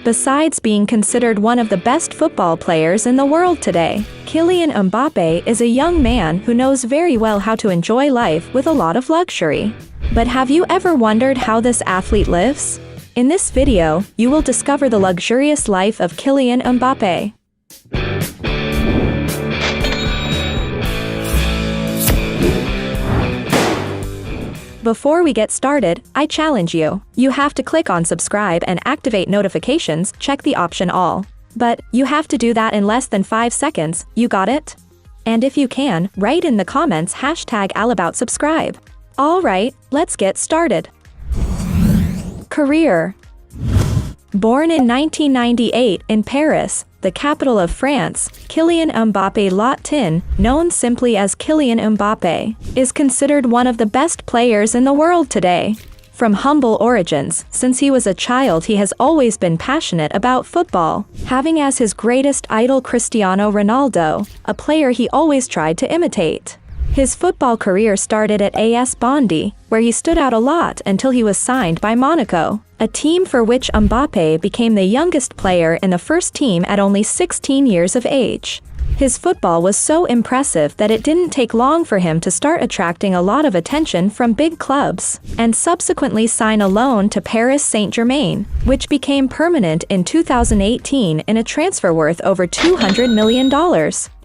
Besides being considered one of the best football players in the world today, Kylian Mbappé is a young man who knows very well how to enjoy life with a lot of luxury. But have you ever wondered how this athlete lives? In this video, you will discover the luxurious life of Kylian Mbappé. Before we get started, I challenge you. You have to click on subscribe and activate notifications, check the option all. But you have to do that in less than 5 seconds, you got it? And if you can, write in the comments #allaboutSubscribe. Alright, let's get started. Career. Born in 1998 in Paris, the capital of France, Kylian Mbappé Latin, known simply as Kylian Mbappé, is considered one of the best players in the world today. From humble origins, since he was a child he has always been passionate about football, having as his greatest idol Cristiano Ronaldo, a player he always tried to imitate. His football career started at AS Bondy, where he stood out a lot until he was signed by Monaco, a team for which Mbappé became the youngest player in the first team at only 16 years of age. His football was so impressive that it didn't take long for him to start attracting a lot of attention from big clubs, and subsequently sign a loan to Paris Saint-Germain, which became permanent in 2018 in a transfer worth over $200 million,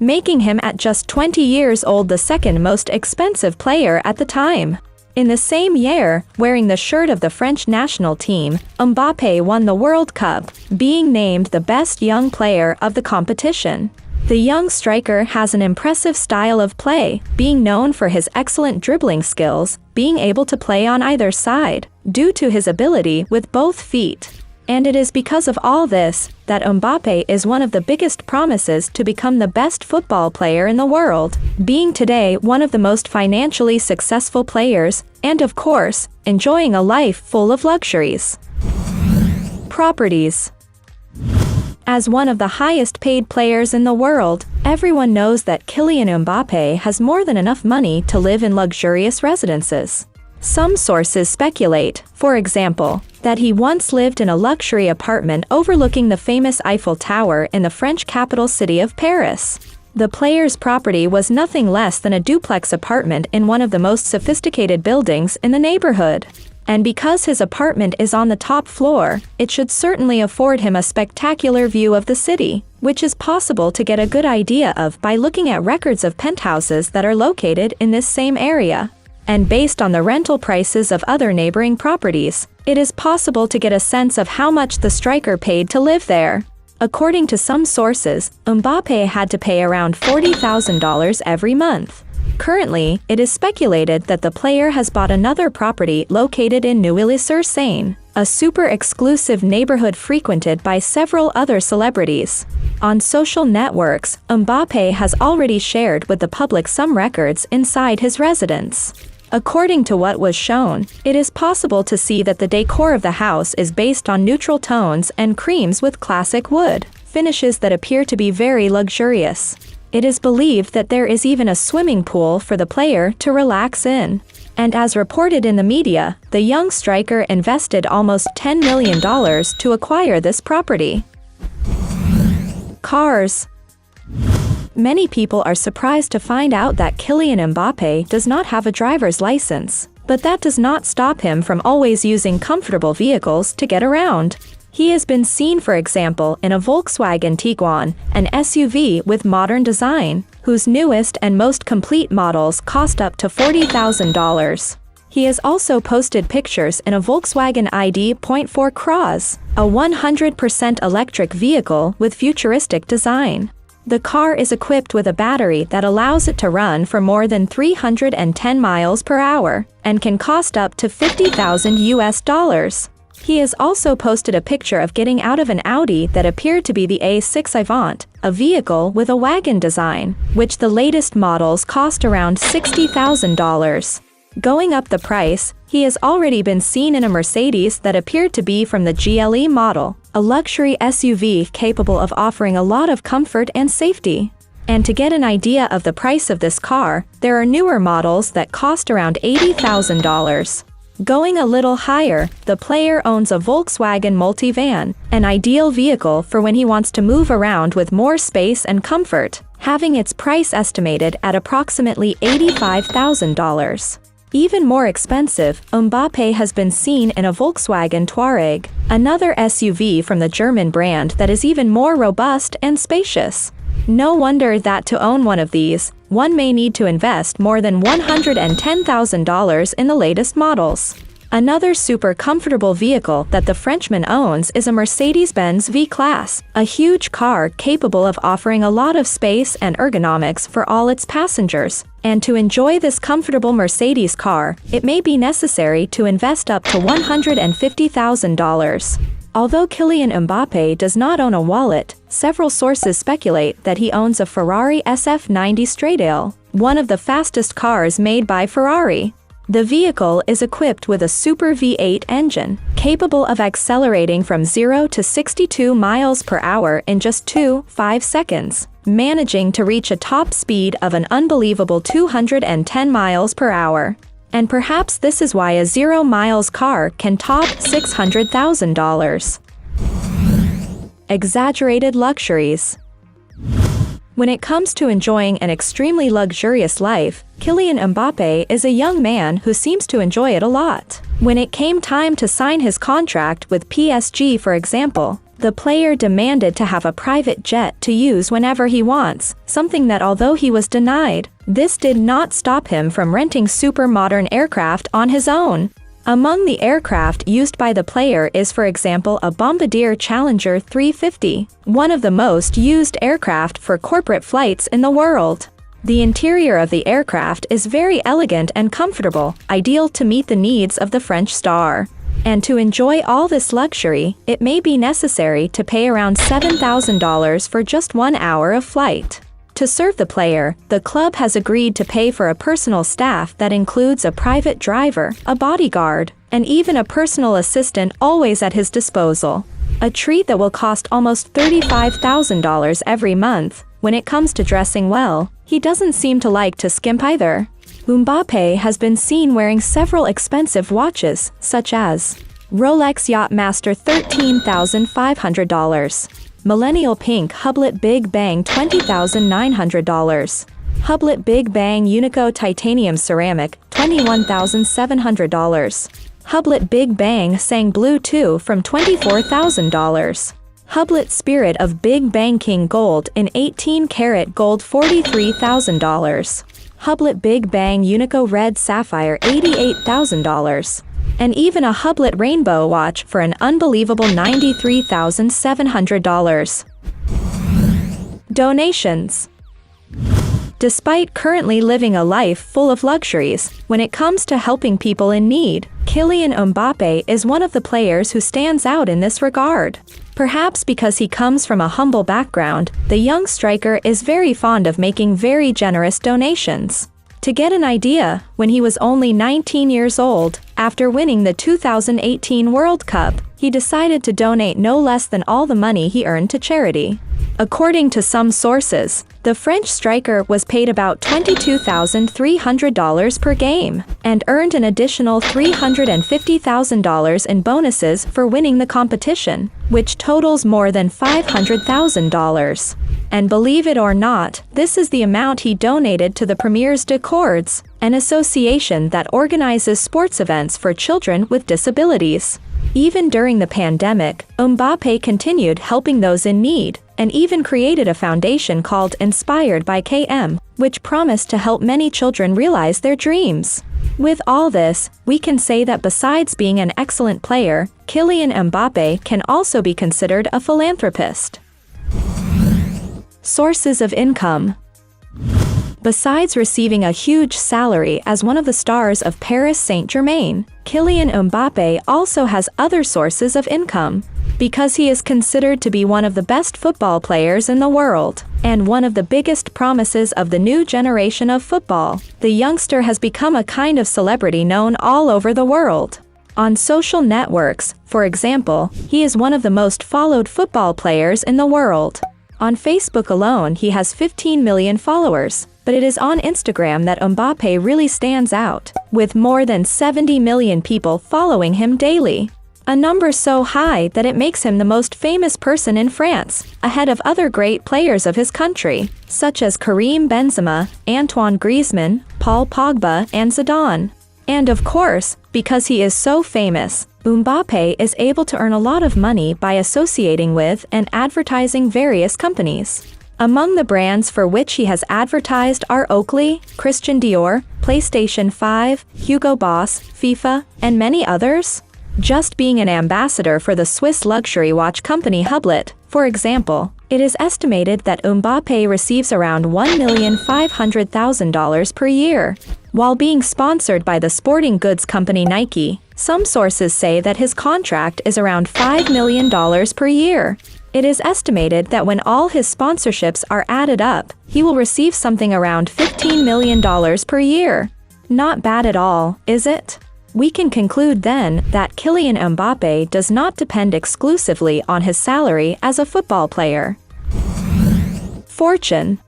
making him at just 20 years old the second most expensive player at the time. In the same year, wearing the shirt of the French national team, Mbappé won the World Cup, being named the best young player of the competition. The young striker has an impressive style of play, being known for his excellent dribbling skills, being able to play on either side, due to his ability with both feet. And it is because of all this, that Mbappé is one of the biggest promises to become the best football player in the world, being today one of the most financially successful players, and of course, enjoying a life full of luxuries. Properties. As one of the highest paid players in the world, everyone knows that Kylian Mbappé has more than enough money to live in luxurious residences. Some sources speculate, for example, that he once lived in a luxury apartment overlooking the famous Eiffel Tower in the French capital city of Paris. The player's property was nothing less than a duplex apartment in one of the most sophisticated buildings in the neighborhood. And because his apartment is on the top floor, it should certainly afford him a spectacular view of the city, which is possible to get a good idea of by looking at records of penthouses that are located in this same area. And based on the rental prices of other neighboring properties, it is possible to get a sense of how much the striker paid to live there. According to some sources, Mbappé had to pay around $40,000 every month. Currently, it is speculated that the player has bought another property located in Neuilly-sur-Seine, a super exclusive neighborhood frequented by several other celebrities. On social networks, Mbappé has already shared with the public some records inside his residence. According to what was shown, it is possible to see that the decor of the house is based on neutral tones and creams with classic wood finishes that appear to be very luxurious. It is believed that there is even a swimming pool for the player to relax in. And as reported in the media, the young striker invested almost $10 million to acquire this property. Cars. Many people are surprised to find out that Kylian Mbappé does not have a driver's license, but that does not stop him from always using comfortable vehicles to get around. He has been seen, for example, in a Volkswagen Tiguan, an SUV with modern design, whose newest and most complete models cost up to $40,000. He has also posted pictures in a Volkswagen ID.4 Cross, a 100% electric vehicle with futuristic design. The car is equipped with a battery that allows it to run for more than 310 miles per hour, and can cost up to $50,000. He has also posted a picture of getting out of an Audi that appeared to be the A6 Avant, a vehicle with a wagon design, which the latest models cost around $60,000. Going up the price, he has already been seen in a Mercedes that appeared to be from the GLE model, a luxury SUV capable of offering a lot of comfort and safety. And to get an idea of the price of this car, there are newer models that cost around $80,000. Going a little higher, the player owns a Volkswagen multivan, an ideal vehicle for when he wants to move around with more space and comfort, having its price estimated at approximately $85,000. Even more expensive, Mbappé has been seen in a Volkswagen Touareg, another SUV from the German brand that is even more robust and spacious. No wonder that to own one of these, one may need to invest more than $110,000 in the latest models. Another super comfortable vehicle that the Frenchman owns is a Mercedes-Benz V-Class, a huge car capable of offering a lot of space and ergonomics for all its passengers. And to enjoy this comfortable Mercedes car, it may be necessary to invest up to $150,000. Although Kylian Mbappé does not own a wallet, several sources speculate that he owns a Ferrari SF90 Stradale, one of the fastest cars made by Ferrari. The vehicle is equipped with a Super V8 engine, capable of accelerating from 0 to 62 miles per hour in just 2.5 seconds, managing to reach a top speed of an unbelievable 210 miles per hour. And perhaps this is why a 0 miles car can top $600,000. Exaggerated luxuries. When it comes to enjoying an extremely luxurious life, Kylian Mbappé is a young man who seems to enjoy it a lot. When it came time to sign his contract with PSG, for example, the player demanded to have a private jet to use whenever he wants, something that although he was denied, this did not stop him from renting super modern aircraft on his own. Among the aircraft used by the player is, for example, a Bombardier Challenger 350, one of the most used aircraft for corporate flights in the world. The interior of the aircraft is very elegant and comfortable, ideal to meet the needs of the French star. And to enjoy all this luxury, it may be necessary to pay around $7,000 for just 1 hour of flight. To serve the player, the club has agreed to pay for a personal staff that includes a private driver, a bodyguard, and even a personal assistant always at his disposal. A treat that will cost almost $35,000 every month. When it comes to dressing well, he doesn't seem to like to skimp either. Mbappé has been seen wearing several expensive watches, such as Rolex Yachtmaster $13,500, Millennial Pink Hublot Big Bang $20,900, Hublot Big Bang Unico Titanium Ceramic $21,700, Hublot Big Bang Sang Blue 2 from $24,000, Hublot Spirit of Big Bang King Gold in 18-karat gold $43,000, Hublot Big Bang Unico Red Sapphire $88,000, and even a Hublot Rainbow watch for an unbelievable $93,700. Donations. Despite currently living a life full of luxuries, when it comes to helping people in need, Kylian Mbappé is one of the players who stands out in this regard. Perhaps because he comes from a humble background, the young striker is very fond of making very generous donations. To get an idea, when he was only 19 years old, after winning the 2018 World Cup, he decided to donate no less than all the money he earned to charity. According to some sources, the French striker was paid about $22,300 per game, and earned an additional $350,000 in bonuses for winning the competition, which totals more than $500,000. And believe it or not, this is the amount he donated to the Premiers de Cordes, an association that organizes sports events for children with disabilities. Even during the pandemic, Mbappé continued helping those in need, and even created a foundation called Inspired by KM, which promised to help many children realize their dreams. With all this, we can say that besides being an excellent player, Kylian Mbappé can also be considered a philanthropist. Sources of income. Besides receiving a huge salary as one of the stars of Paris Saint-Germain, Kylian Mbappé also has other sources of income. Because he is considered to be one of the best football players in the world, and one of the biggest promises of the new generation of football, the youngster has become a kind of celebrity known all over the world. On social networks, for example, he is one of the most followed football players in the world. On Facebook alone he has 15 million followers, but it is on Instagram that Mbappé really stands out, with more than 70 million people following him daily. A number so high that it makes him the most famous person in France, ahead of other great players of his country, such as Karim Benzema, Antoine Griezmann, Paul Pogba, and Zidane. And of course, because he is so famous, Mbappé is able to earn a lot of money by associating with and advertising various companies. Among the brands for which he has advertised are Oakley, Christian Dior, PlayStation 5, Hugo Boss, FIFA, and many others. Just being an ambassador for the Swiss luxury watch company Hublot, for example, it is estimated that Mbappé receives around $1,500,000 per year. While being sponsored by the sporting goods company Nike, some sources say that his contract is around $5 million per year. It is estimated that when all his sponsorships are added up, he will receive something around $15 million per year. Not bad at all, is it? We can conclude then that Kylian Mbappé does not depend exclusively on his salary as a football player. Fortune.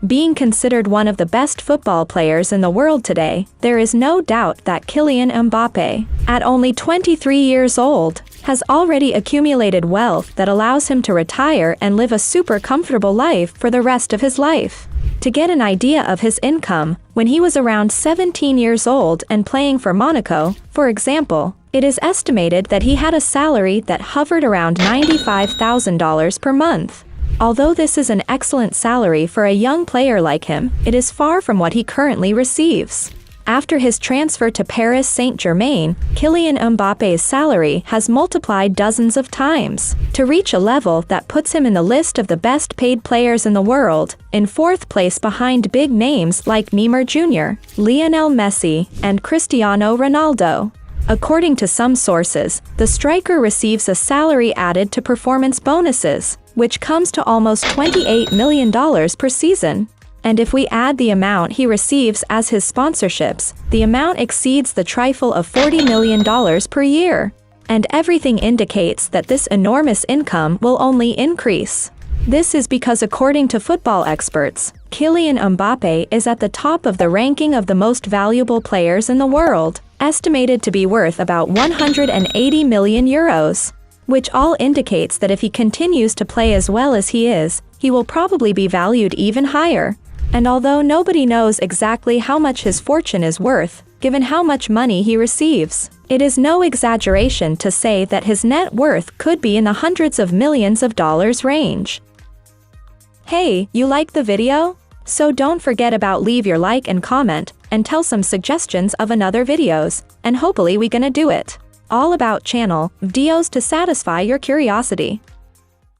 Being considered one of the best football players in the world today, there is no doubt that Kylian Mbappé, at only 23 years old, has already accumulated wealth that allows him to retire and live a super comfortable life for the rest of his life. To get an idea of his income, when he was around 17 years old and playing for Monaco, for example, it is estimated that he had a salary that hovered around $95,000 per month. Although this is an excellent salary for a young player like him, it is far from what he currently receives. After his transfer to Paris Saint-Germain, Kylian Mbappé's salary has multiplied dozens of times, to reach a level that puts him in the list of the best paid players in the world, in fourth place behind big names like Neymar Jr., Lionel Messi, and Cristiano Ronaldo. According to some sources, the striker receives a salary added to performance bonuses, which comes to almost $28 million per season. And if we add the amount he receives as his sponsorships, the amount exceeds the trifle of $40 million per year. And everything indicates that this enormous income will only increase. This is because according to football experts, Kylian Mbappé is at the top of the ranking of the most valuable players in the world, estimated to be worth about 180 million euros. Which all indicates that if he continues to play as well as he is, he will probably be valued even higher. And although nobody knows exactly how much his fortune is worth, given how much money he receives, it is no exaggeration to say that his net worth could be in the hundreds of millions of dollars range. Hey, you like the video? So don't forget about leave your like and comment, and tell some suggestions of another videos, and hopefully we gonna do it. All about channel videos to satisfy your curiosity.